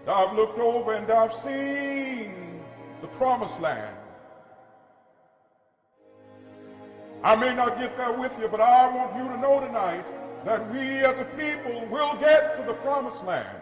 I've looked over and I've seen the promised land. I may not get there with you, but I want you to know tonight that we as a people will get to the promised land.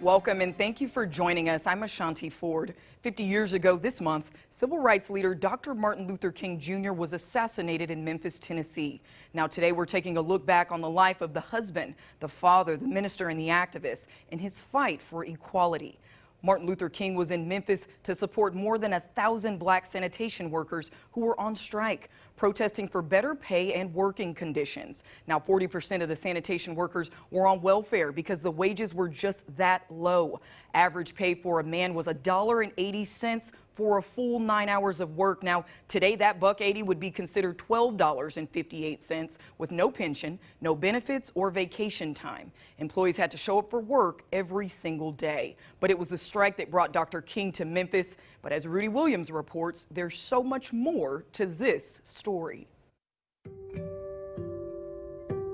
Welcome and thank you for joining us. I'm Ashanti Ford. 50 years ago this month, civil rights leader Dr. Martin Luther King Jr. was assassinated in Memphis, Tennessee. Now today we're taking a look back on the life of the husband, the father, the minister, and the activist in his fight for equality. Martin Luther King was in Memphis to support more than 1,000 black sanitation workers who were on strike, protesting for better pay and working conditions. Now, 40% of the sanitation workers were on welfare because the wages were just that low. Average pay for a man was $1.80 for a full 9 hours of work. Now, today that $1.80 would be considered $12.58 with no pension, no benefits, or vacation time. Employees had to show up for work every single day. But it was the strike that brought Dr. King to Memphis. But as Rudy Williams reports, there's so much more to this story.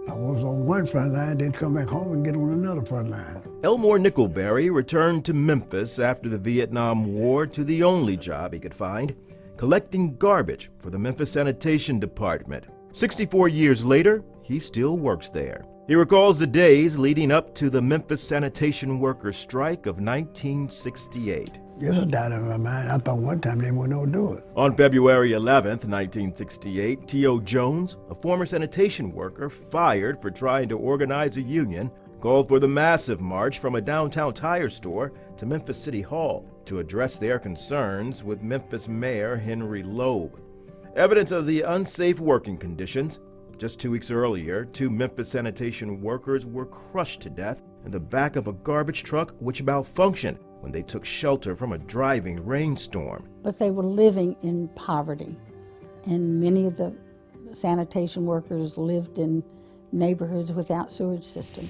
I was on one front line, then come back home and get on another front line. Elmore Nickelberry returned to Memphis after the Vietnam War to the only job he could find, collecting garbage for the Memphis Sanitation Department. 64 years later, he still works there. He recalls the days leading up to the Memphis sanitation workers' strike of 1968. There's a doubt in my mind. I thought one time they wouldn't know do it. On February 11th, 1968, T.O. Jones, a former sanitation worker fired for trying to organize a union, called for the massive march from a downtown tire store to Memphis City Hall to address their concerns with Memphis Mayor Henry Loeb. Evidence of the unsafe working conditions. Just 2 weeks earlier, 2 Memphis sanitation workers were crushed to death in the back of a garbage truck which malfunctioned when they took shelter from a driving rainstorm. But they were living in poverty, and many of the sanitation workers lived in neighborhoods without sewage systems.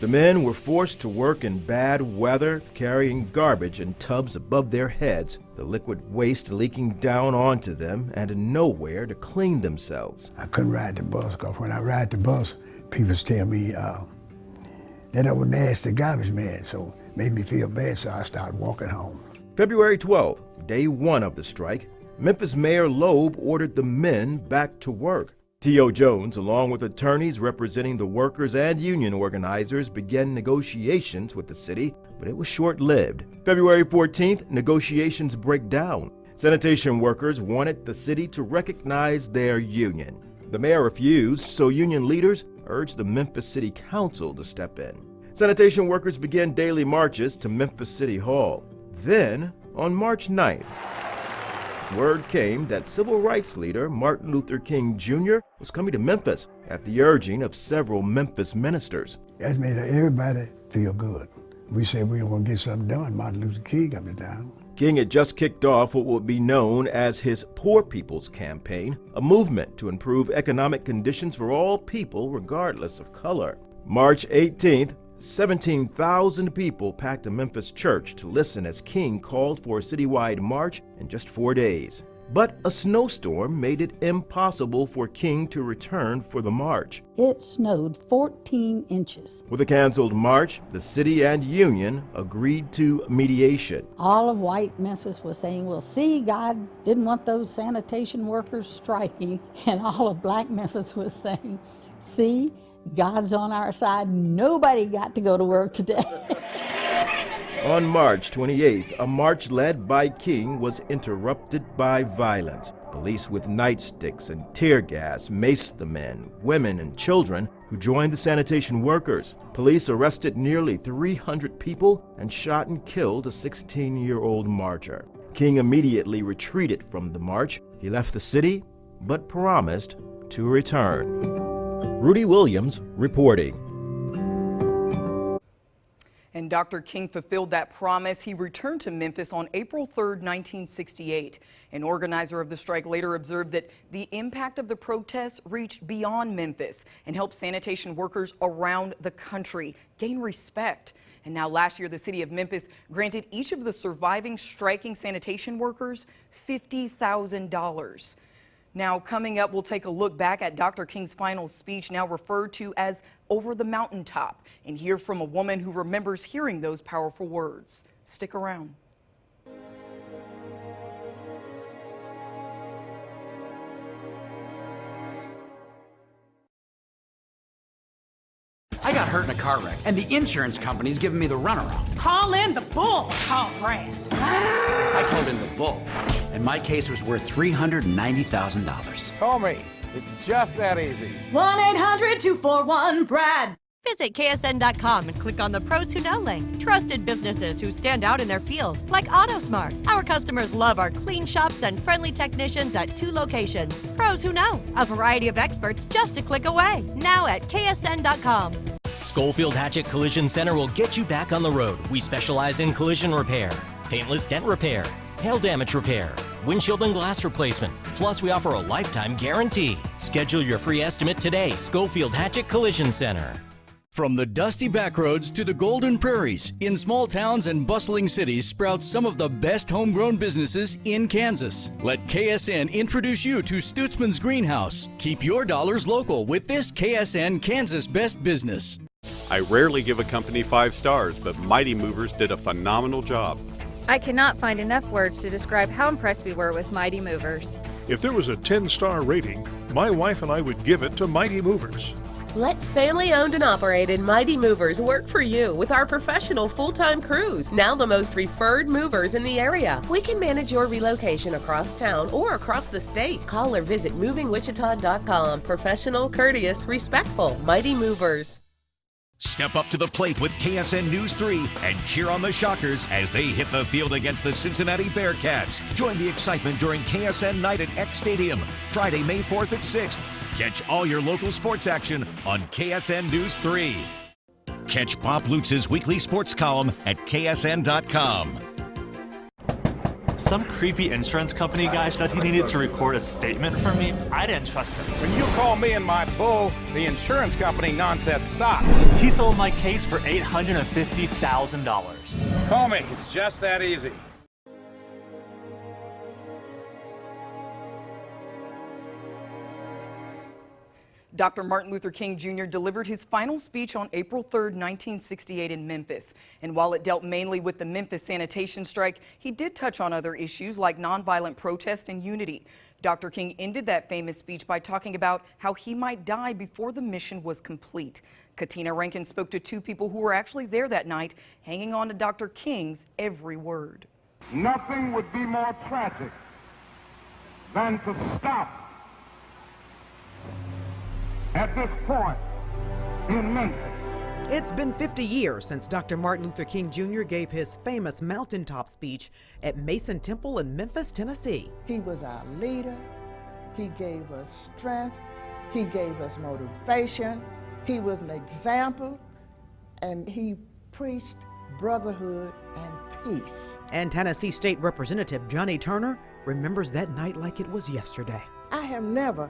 The men were forced to work in bad weather, carrying garbage in tubs above their heads, the liquid waste leaking down onto them, and nowhere to clean themselves. I couldn't ride the bus, because when I ride the bus, people tell me that I was nasty garbage man, so it made me feel bad, so I started walking home. February 12th, day 1 of the strike, Memphis Mayor Loeb ordered the men back to work. T.O. Jones, along with attorneys representing the workers and union organizers, began negotiations with the city, but it was short-lived. February 14th, negotiations break down. Sanitation workers wanted the city to recognize their union. The mayor refused, so union leaders urged the Memphis City Council to step in. Sanitation workers began daily marches to Memphis City Hall. Then, on March 9th, word came that civil rights leader Martin Luther King Jr. was coming to Memphis at the urging of several Memphis ministers. That made everybody feel good. We said we were going to get something done. Martin Luther King coming down. King had just kicked off what would be known as his Poor People's Campaign, a movement to improve economic conditions for all people regardless of color. March 18th, 17,000 people packed a Memphis church to listen as King called for a citywide march in just 4 days. But a snowstorm made it impossible for King to return for the march. It snowed 14 inches. With a canceled march, the city and union agreed to mediation. All of white Memphis was saying, well, see, God didn't want those sanitation workers striking. And all of black Memphis was saying, see, God's on our side. Nobody got to go to work today. On March 28th, a march led by King was interrupted by violence. Police with nightsticks and tear gas maced the men, women, and children who joined the sanitation workers. Police arrested nearly 300 people and shot and killed a 16-year-old marcher. King immediately retreated from the march. He left the city, but promised to return. Rudy Williams reporting. And Dr. King fulfilled that promise. He returned to Memphis on April 3rd, 1968. An organizer of the strike later observed that the impact of the protests reached beyond Memphis and helped sanitation workers around the country gain respect. And now last year, the city of Memphis granted each of the surviving striking sanitation workers $50,000. Now, coming up, we'll take a look back at Dr. King's final speech, now referred to as Over the Mountaintop, and hear from a woman who remembers hearing those powerful words. Stick around. I got hurt in a car wreck, and the insurance company's giving me the runaround. Call in the bull. Call Brad. I called in the bull, and my case was worth $390,000. Call me. It's just that easy. 1-800-241-BRAD. Visit KSN.com and click on the Pros Who Know link. Trusted businesses who stand out in their field, like AutoSmart. Our customers love our clean shops and friendly technicians at 2 locations. Pros Who Know, a variety of experts just a click away. Now at KSN.com. Schofield Hatchet Collision Center will get you back on the road. We specialize in collision repair, paintless dent repair, hail damage repair, windshield and glass replacement. Plus, we offer a lifetime guarantee. Schedule your free estimate today. Schofield Hatchet Collision Center. From the dusty backroads to the golden prairies, in small towns and bustling cities sprouts some of the best homegrown businesses in Kansas. Let KSN introduce you to Stutzman's Greenhouse. Keep your dollars local with this KSN Kansas Best Business. I rarely give a company 5 stars, but Mighty Movers did a phenomenal job. I cannot find enough words to describe how impressed we were with Mighty Movers. If there was a 10-star rating, my wife and I would give it to Mighty Movers. Let family-owned and operated Mighty Movers work for you with our professional full-time crews, now the most referred movers in the area. We can manage your relocation across town or across the state. Call or visit movingwichita.com. Professional, courteous, respectful Mighty Movers. Step up to the plate with KSN News 3 and cheer on the Shockers as they hit the field against the Cincinnati Bearcats. Join the excitement during KSN Night at X Stadium, Friday, May 4th at 6. Catch all your local sports action on KSN News 3. Catch Bob Lutz's weekly sports column at KSN.com. Some creepy insurance company guy said he needed to record a statement for me. I didn't trust him. When you call me and my bull, the insurance company nonsense stops. He sold my case for $850,000. Call me. It's just that easy. Dr. Martin Luther King Jr. delivered his final speech on April 3, 1968 in Memphis. And while it dealt mainly with the Memphis sanitation strike, he did touch on other issues like nonviolent protest and unity. Dr. King ended that famous speech by talking about how he might die before the mission was complete. Katina Rankin spoke to 2 people who were actually there that night, hanging on to Dr. King's every word. Nothing would be more tragic than to stop at this point in Memphis. It's been 50 years since Dr. Martin Luther King Jr. gave his famous mountaintop speech at Mason Temple in Memphis, Tennessee. He was our leader. He gave us strength. He gave us motivation. He was an example, and he preached brotherhood and peace. And Tennessee State Representative Johnny Turner remembers that night like it was yesterday. I have never,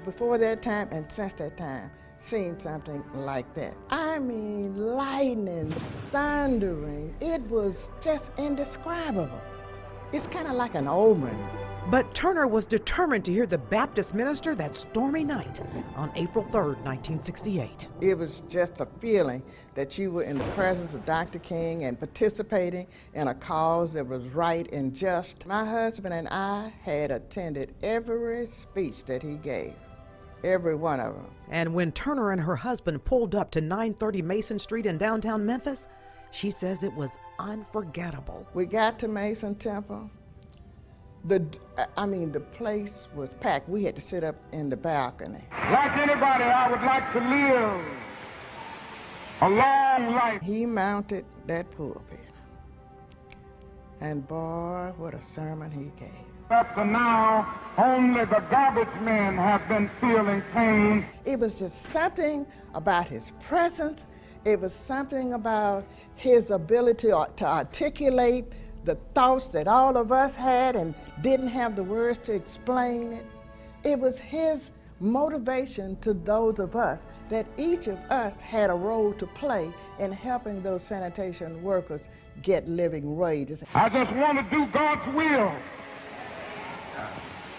before that time and since that time, seen something like that. I mean, lightning, thundering. It was just indescribable. It's kind of like an omen. But Turner was determined to hear the Baptist minister that stormy night on April 3rd, 1968. It was just a feeling that you were in the presence of Dr. King and participating in a cause that was right and just. My husband and I had attended every speech that he gave. Every one of them. And when Turner and her husband pulled up to 930 Mason Street in downtown Memphis, she says it was unforgettable. We got to Mason Temple. The place was packed. We had to sit up in the balcony. Like anybody, I would like to live a long life. He mounted that pulpit. And boy, what a sermon he gave. Up to now, only the garbage men have been feeling pain. It was just something about his presence. It was something about his ability to articulate the thoughts that all of us had and didn't have the words to explain it. It was his motivation to those of us that each of us had a role to play in helping those sanitation workers get living wages. I just want to do God's will.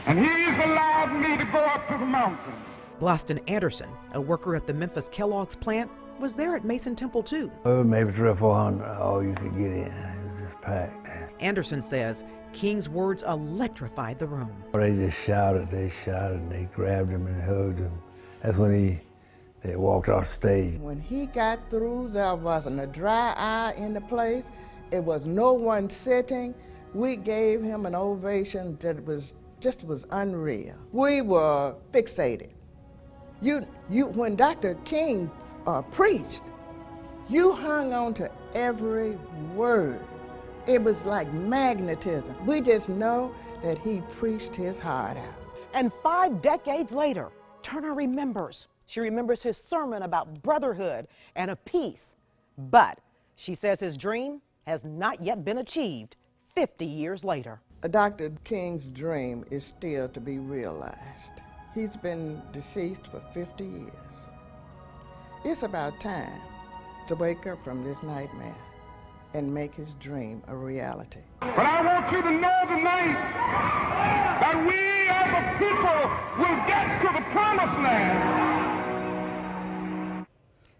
And he's allowed me to go up to the mountain. Gloston Anderson, a worker at the Memphis Kellogg's plant, was there at Mason Temple too. Maybe 300 or 400, all you could get in. It was just packed. Anderson says King's words electrified the room. They just shouted, and they grabbed him and hugged him. That's when they walked off stage. When he got through, there wasn't a dry eye in the place. It was no one sitting. We gave him an ovation that was unreal. We were fixated. When Dr. King preached, you hung on to every word. It was like magnetism. We just know that he preached his heart out. And 5 decades later, Turner remembers. She remembers his sermon about brotherhood and of peace. But she says his dream has not yet been achieved 50 years later. Dr. King's dream is still to be realized. He's been deceased for 50 years. It's about time to wake up from this nightmare and make his dream a reality. But I want you to know tonight that we as a people will get to the promised land.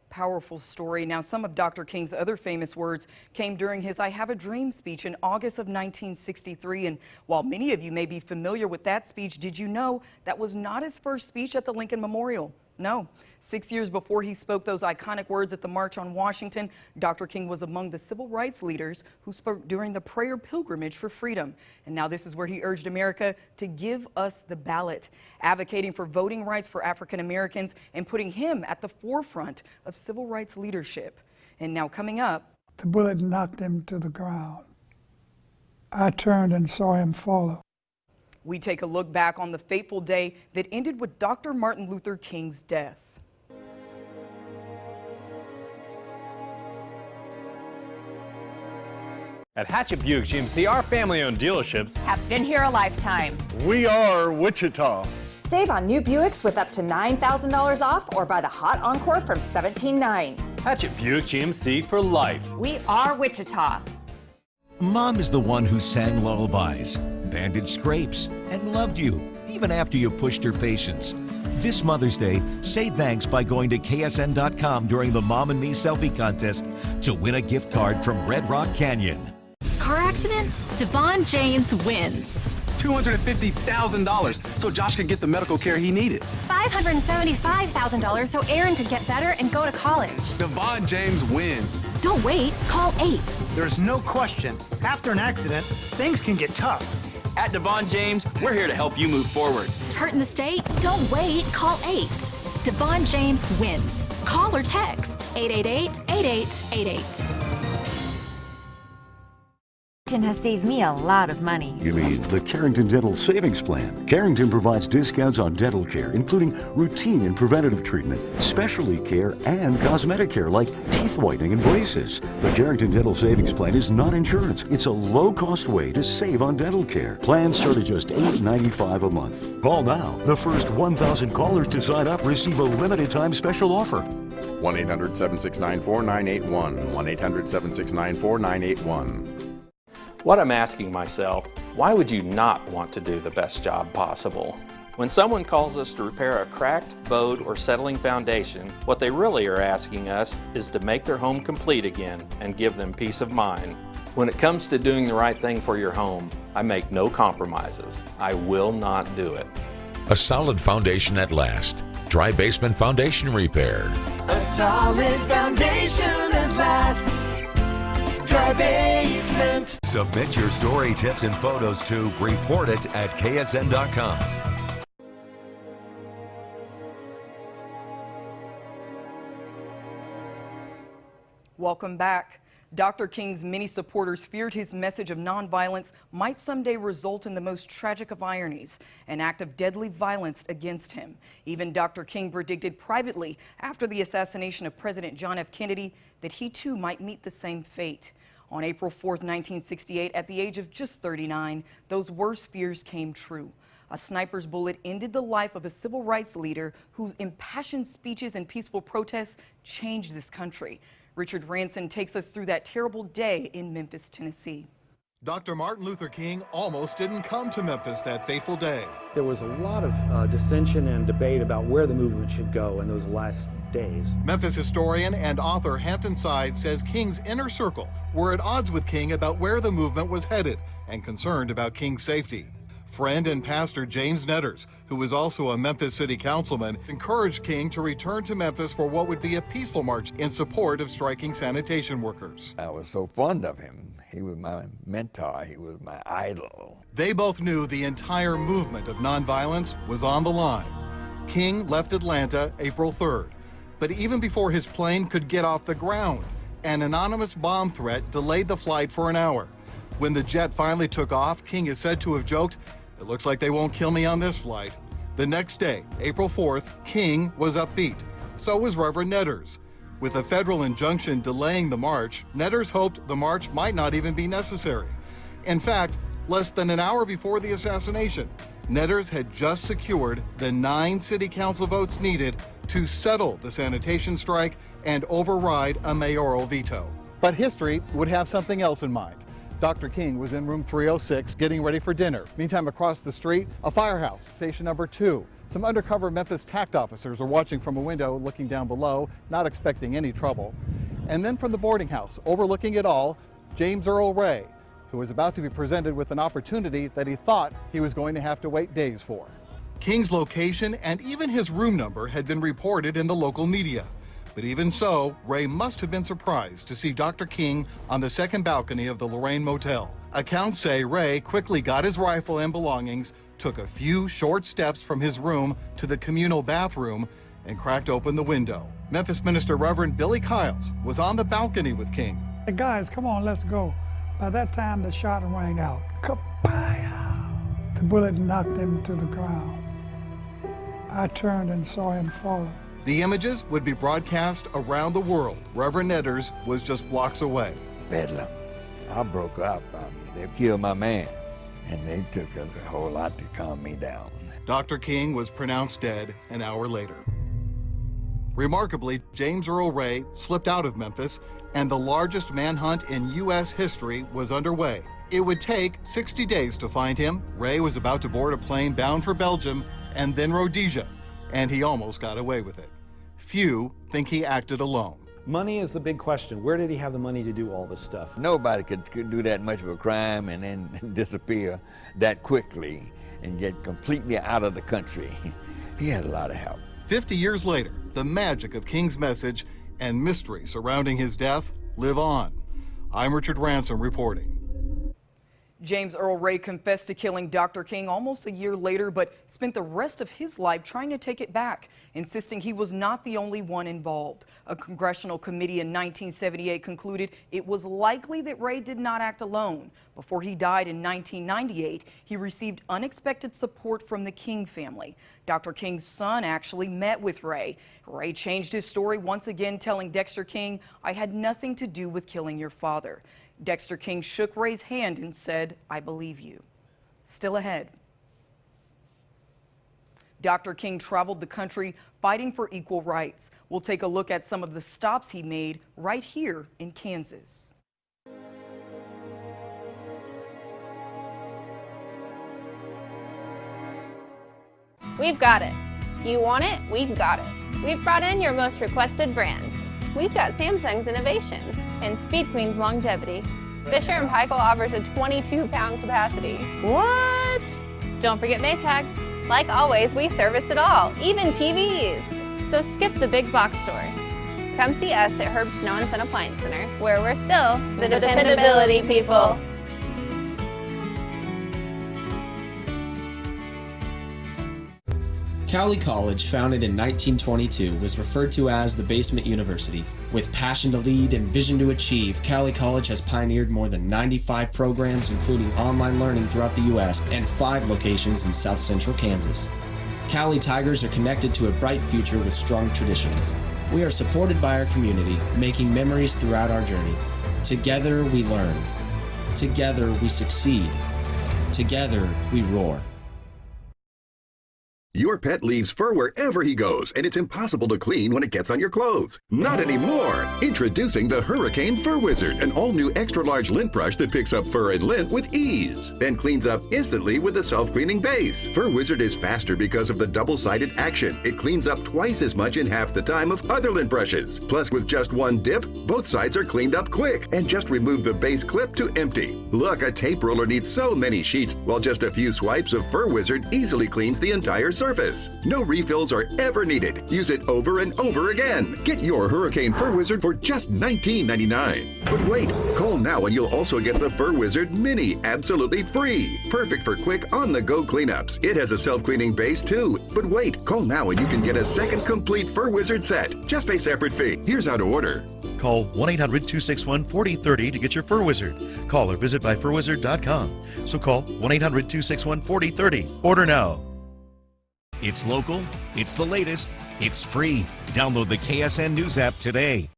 Powerful story. Now, some of Dr. King's other famous words came during his I Have a Dream speech in August of 1963. And while many of you may be familiar with that speech, did you know that was not his first speech at the Lincoln Memorial? No. 6 years before he spoke those iconic words at the March on Washington, Dr. King was among the civil rights leaders who spoke during the prayer pilgrimage for freedom. And now this is where he urged America to give us the ballot, advocating for voting rights for African Americans and putting him at the forefront of civil rights leadership. And now coming up, the bullet knocked him to the ground. I turned and saw him follow. We take a look back on the fateful day that ended with Dr. Martin Luther King's death. At Hatchet Buick GMC, our family-owned dealerships have been here a lifetime. We are Wichita. Save on new Buicks with up to $9,000 off or buy the Hot Encore from $17,900. Hatchet Buick GMC for life. We are Wichita. Mom is the one who sang lullabies, bandaged scrapes, and loved you, even after you pushed her patience. This Mother's Day, say thanks by going to KSN.com during the Mom and Me Selfie Contest to win a gift card from Red Rock Canyon. Car accident? Devon James wins. $250,000 so Josh could get the medical care he needed. $575,000 so Aaron could get better and go to college. Devon James wins. Don't wait, call 8. There's no question, after an accident, things can get tough. At Devon James, we're here to help you move forward. Hurt in the state? Don't wait, call 8. Devon James wins. Call or text 888-8888. Has saved me a lot of money. You mean the Carrington Dental Savings Plan. Carrington provides discounts on dental care, including routine and preventative treatment, specialty care, and cosmetic care like teeth whitening and braces. The Carrington Dental Savings Plan is not insurance. It's a low-cost way to save on dental care. Plans start at just $8.95 a month. Call now. The first 1,000 callers to sign up receive a limited-time special offer. 1-800-769-4981. 1-800-769-4981. What I'm asking myself, why would you not want to do the best job possible? When someone calls us to repair a cracked, bowed, or settling foundation, what they really are asking us is to make their home complete again and give them peace of mind. When it comes to doing the right thing for your home, I make no compromises. I will not do it. A solid foundation at last. Dry Basement Foundation Repair. A solid foundation at last. Dry Basement. Submit your story, tips, and photos to reportit@ksn.com. Welcome back. Dr. King's many supporters feared his message of nonviolence might someday result in the most tragic of ironies, an act of deadly violence against him. Even Dr. King predicted privately after the assassination of President John F. Kennedy that he too might meet the same fate. On April 4th, 1968, at the age of just 39, those worst fears came true. A sniper's bullet ended the life of a civil rights leader whose impassioned speeches and peaceful protests changed this country. Richard Ranson takes us through that terrible day in Memphis, Tennessee. Dr. Martin Luther King almost didn't come to Memphis that fateful day. There was a lot of dissension and debate about where the movement should go in those last days. Memphis historian and author Hampton Side says King's inner circle were at odds with King about where the movement was headed and concerned about King's safety. Friend and pastor James Netters, who was also a Memphis city councilman, encouraged King to return to Memphis for what would be a peaceful march in support of striking sanitation workers. I was so fond of him. He was my mentor. He was my idol. They both knew the entire movement of nonviolence was on the line. King left Atlanta April 3rd, but even before his plane could get off the ground, an anonymous bomb threat delayed the flight for an hour. When the jet finally took off, King is said to have joked, "It looks like they won't kill me on this flight." The next day, April 4th, King was upbeat. So was Reverend Netters. With a federal injunction delaying the march, Netters hoped the march might not even be necessary. In fact, less than an hour before the assassination, Netters had just secured the 9 city council votes needed to settle the sanitation strike and override a mayoral veto. But history would have something else in mind. Dr. King was in room 306 getting ready for dinner. Meantime, across the street, a firehouse, station number 2. Some undercover Memphis TACT officers are watching from a window, looking down below, not expecting any trouble. And then from the boarding house, overlooking it all, James Earl Ray, who was about to be presented with an opportunity that he thought he was going to have to wait days for. King's location and even his room number had been reported in the local media. But even so, Ray must have been surprised to see Dr. King on the second balcony of the Lorraine Motel. Accounts say Ray quickly got his rifle and belongings, took a few short steps from his room to the communal bathroom, and cracked open the window. Memphis minister Reverend Billy Kiles was on the balcony with King. Hey guys, come on, let's go. By that time, the shot rang out. Kapow! The bullet knocked him to the ground. I turned and saw him fall. The images would be broadcast around the world. Reverend Netters was just blocks away. Bedlam. I broke up. They killed my man, and they took a whole lot to calm me down. Dr. King was pronounced dead an hour later. Remarkably, James Earl Ray slipped out of Memphis, and the largest manhunt in U.S. history was underway. It would take 60 days to find him. Ray was about to board a plane bound for Belgium and then Rhodesia, and he almost got away with it. Few think he acted alone. Money is the big question. Where did he have the money to do all this stuff? Nobody could do that much of a crime and then disappear that quickly and get completely out of the country. He had a lot of help. 50 years later, the magic of King's message and mystery surrounding his death live on. I'm Richard Ransom reporting. James Earl Ray confessed to killing Dr. King almost a year later, but spent the rest of his life trying to take it back, insisting he was not the only one involved. A congressional committee in 1978 concluded it was likely that Ray did not act alone. Before he died in 1998, he received unexpected support from the King family. Dr. King's son actually met with Ray. Ray changed his story once again, telling Dexter King, "I had nothing to do with killing your father." Dexter King shook Ray's hand and said, "I believe you." Still ahead. Dr. King traveled the country fighting for equal rights. We'll take a look at some of the stops he made right here in Kansas. We've got it. You want it? We've got it. We've brought in your most requested brands. We've got Samsung's innovation and Speed Queen's longevity. Fisher & Paykel offers a 22-pound capacity. What? Don't forget Maytag. Like always, we service it all, even TVs. So skip the big box stores. Come see us at Herb Snow & Son Appliance Center, where we're still the dependability people. Cowley College, founded in 1922, was referred to as the Basement University. With passion to lead and vision to achieve, Cowley College has pioneered more than 95 programs, including online learning throughout the U.S. and 5 locations in South Central Kansas. Cowley Tigers are connected to a bright future with strong traditions. We are supported by our community, making memories throughout our journey. Together we learn. Together we succeed. Together we roar. Your pet leaves fur wherever he goes, and it's impossible to clean when it gets on your clothes. Not anymore! Introducing the Hurricane Fur Wizard, an all-new extra-large lint brush that picks up fur and lint with ease, then cleans up instantly with a self-cleaning base. Fur Wizard is faster because of the double-sided action. It cleans up twice as much in half the time of other lint brushes. Plus, with just one dip, both sides are cleaned up quick, and just remove the base clip to empty. Look, a tape roller needs so many sheets, while just a few swipes of Fur Wizard easily cleans the entire surface. No refills are ever needed. Use it over and over again. Get your Hurricane Fur Wizard for just $19.99. But wait, call now and you'll also get the Fur Wizard Mini absolutely free. Perfect for quick on-the-go cleanups. It has a self-cleaning base too. But wait, call now and you can get a second complete Fur Wizard set. Just pay separate fee. Here's how to order. Call 1-800-261-4030 to get your Fur Wizard. Call or visit myfurwizard.com. So call 1-800-261-4030. Order now. It's local, it's the latest, it's free. Download the KSN News app today.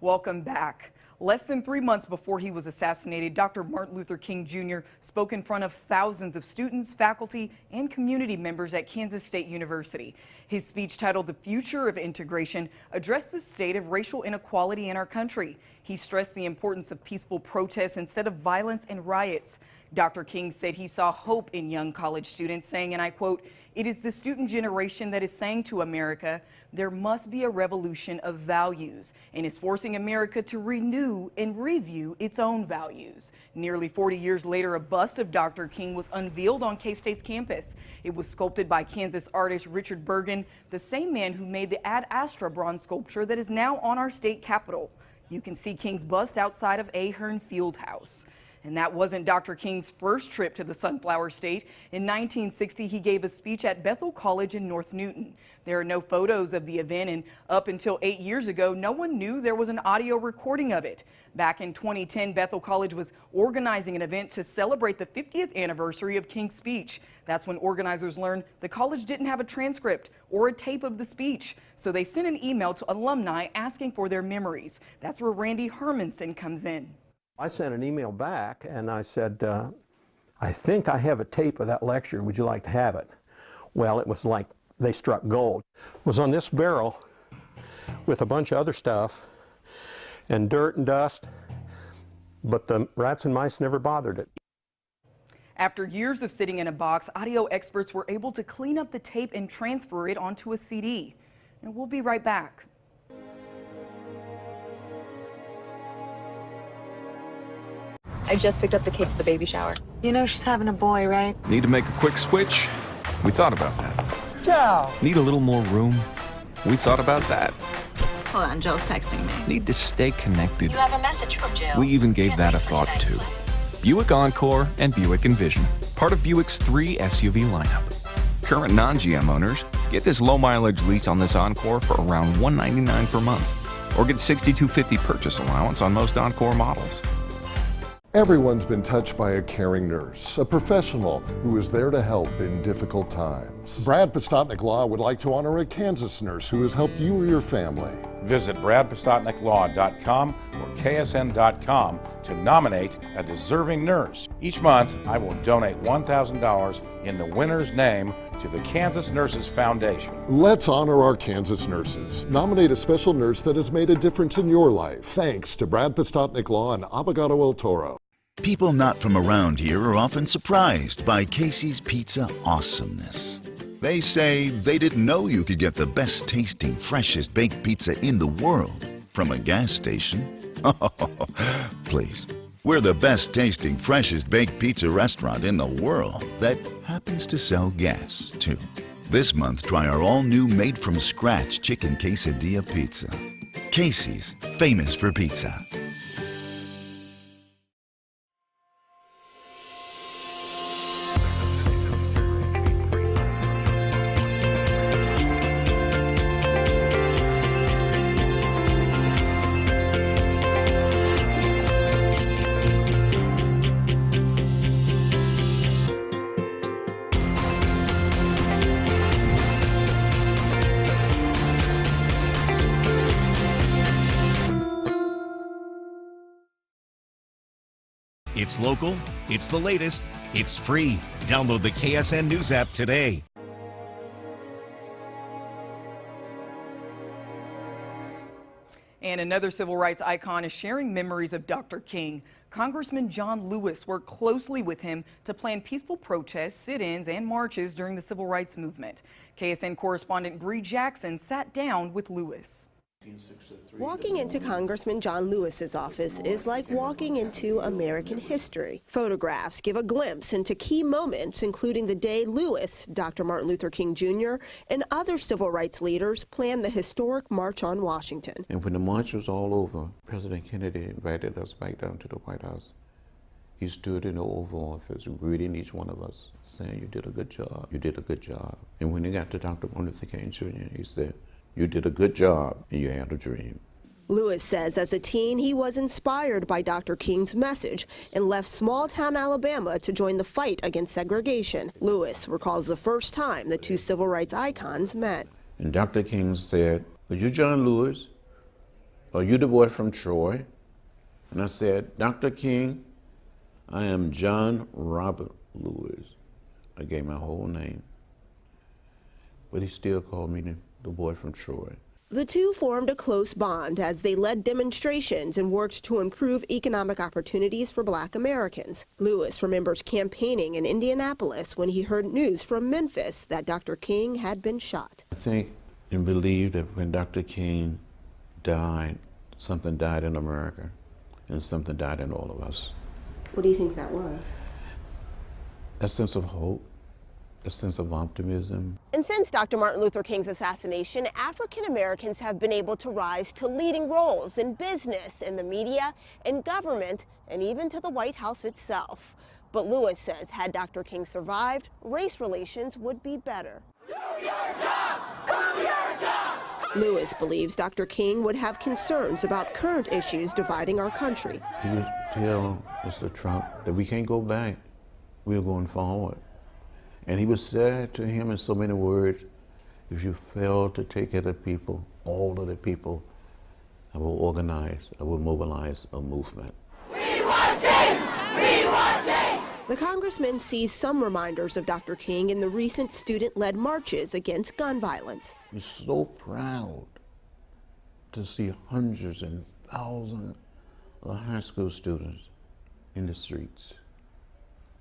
Welcome back. Less than 3 months before he was assassinated, Dr. Martin Luther King Jr. spoke in front of thousands of students, faculty, and community members at Kansas State University. His speech, titled "The Future of Integration," addressed the state of racial inequality in our country. He stressed the importance of peaceful protests instead of violence and riots. Dr. King said he saw hope in young college students, saying, and I quote, "It is the student generation that is saying to America, there must be a revolution of values, and is forcing America to renew and review its own values." Nearly 40 years later, a bust of Dr. King was unveiled on K-State's campus. It was sculpted by Kansas artist Richard Bergen, the same man who made the Ad Astra bronze sculpture that is now on our state capitol. You can see King's bust outside of Ahern Fieldhouse. And that wasn't Dr. King's first trip to the Sunflower State. In 1960, he gave a speech at Bethel College in North Newton. There are no photos of the event, and up until 8 years ago, no one knew there was an audio recording of it. Back in 2010, Bethel College was organizing an event to celebrate the 50th anniversary of King's speech. That's when organizers learned the college didn't have a transcript or a tape of the speech, so they sent an email to alumni asking for their memories. That's where Randy Hermanson comes in. I sent an email back and I said, I think I have a tape of that lecture. Would you like to have it? Well, it was like they struck gold. It was on this barrel with a bunch of other stuff and dirt and dust, but the rats and mice never bothered it. After years of sitting in a box, audio experts were able to clean up the tape and transfer it onto a CD. And we'll be right back. I just picked up the cake for the baby shower. You know she's having a boy, right? Need to make a quick switch? We thought about that. Joe! Need a little more room? We thought about that. Hold on, Joe's texting me. Need to stay connected? You have a message from Joe. We even gave that a thought too. Buick Encore and Buick Envision, part of Buick's 3 SUV lineup. Current non-GM owners, get this low mileage lease on this Encore for around $199 per month, or get $6,250 purchase allowance on most Encore models. Everyone's been touched by a caring nurse, a professional who is there to help in difficult times. Brad Postotnik Law would like to honor a Kansas nurse who has helped you or your family. Visit bradpostotniklaw.com or ksn.com to nominate a deserving nurse. Each month, I will donate $1,000 in the winner's name to the Kansas Nurses Foundation. Let's honor our Kansas nurses. Nominate a special nurse that has made a difference in your life. Thanks to Brad Postotnik Law and Abogado El Toro. People not from around here are often surprised by Casey's Pizza awesomeness. They say they didn't know you could get the best tasting, freshest baked pizza in the world from a gas station. Please. We're the best tasting, freshest baked pizza restaurant in the world that happens to sell gas, too. This month, try our all-new made-from-scratch chicken quesadilla pizza. Casey's, famous for pizza. It's local, it's the latest, it's free. Download the KSN News app today. And another civil rights icon is sharing memories of Dr. King. Congressman John Lewis worked closely with him to plan peaceful protests, sit-ins, and marches during the civil rights movement. KSN correspondent Bree Jackson sat down with Lewis. Walking into Congressman John Lewis's office is like walking into American history. Photographs give a glimpse into key moments, including the day Lewis, Dr. Martin Luther King Jr., and other civil rights leaders planned the historic March on Washington. And when the march was all over, President Kennedy invited us back down to the White House. He stood in the Oval Office greeting each one of us, saying, "You did a good job, you did a good job." And when he got to Dr. Martin Luther King Jr., he said, "You did a good job, and you had a dream." Lewis says as a teen, he was inspired by Dr. King's message and left small-town Alabama to join the fight against segregation. Lewis recalls the first time the two civil rights icons met. And Dr. King said, "Are you John Lewis? Are you the boy from Troy?" And I said, "Dr. King, I am John Robert Lewis." I gave my whole name. But he still called me the boy from Troy. The two formed a close bond as they led demonstrations and worked to improve economic opportunities for Black Americans. Lewis remembers campaigning in Indianapolis when he heard news from Memphis that Dr. King had been shot. I think and believe that when Dr. King died, something died in America, and something died in all of us. What do you think that was? A sense of hope, a sense of optimism. And since Dr. Martin Luther King's assassination, African Americans have been able to rise to leading roles in business, in the media, in government, and even to the White House itself. But Lewis says had Dr. King survived, race relations would be better. Do your job! Do your job! Lewis believes Dr. King would have concerns about current issues dividing our country. He would tell Mr. Trump that we can't go back, we're going forward. And he would say to him in so many words, "If you fail to take care of the people, all of the people, I will organize, I will mobilize a movement." We want change! We want change! The congressman sees some reminders of Dr. King in the recent student-led marches against gun violence. I'm so proud to see hundreds and thousands of high school students in the streets,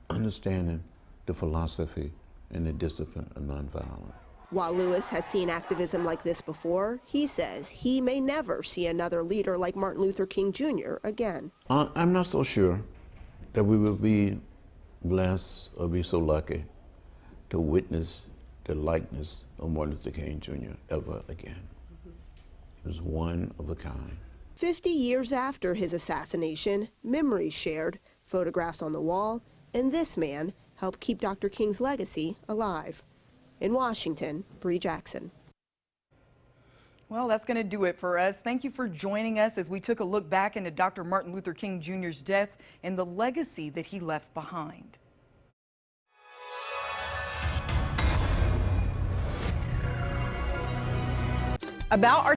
understanding the philosophy and the discipline of nonviolence. While Lewis has seen activism like this before, he says he may never see another leader like Martin Luther King Jr. again. I'm not so sure that we will be blessed or be so lucky to witness the likeness of Martin Luther King Jr. ever again. He was one of a kind. 50 years after his assassination, memories shared, photographs on the wall, and this man helped keep Dr. King's legacy alive. In Washington, Bree Jackson. Well, that's going to do it for us. Thank you for joining us as we took a look back into Dr. Martin Luther King Jr.'s death and the legacy that he left behind. About our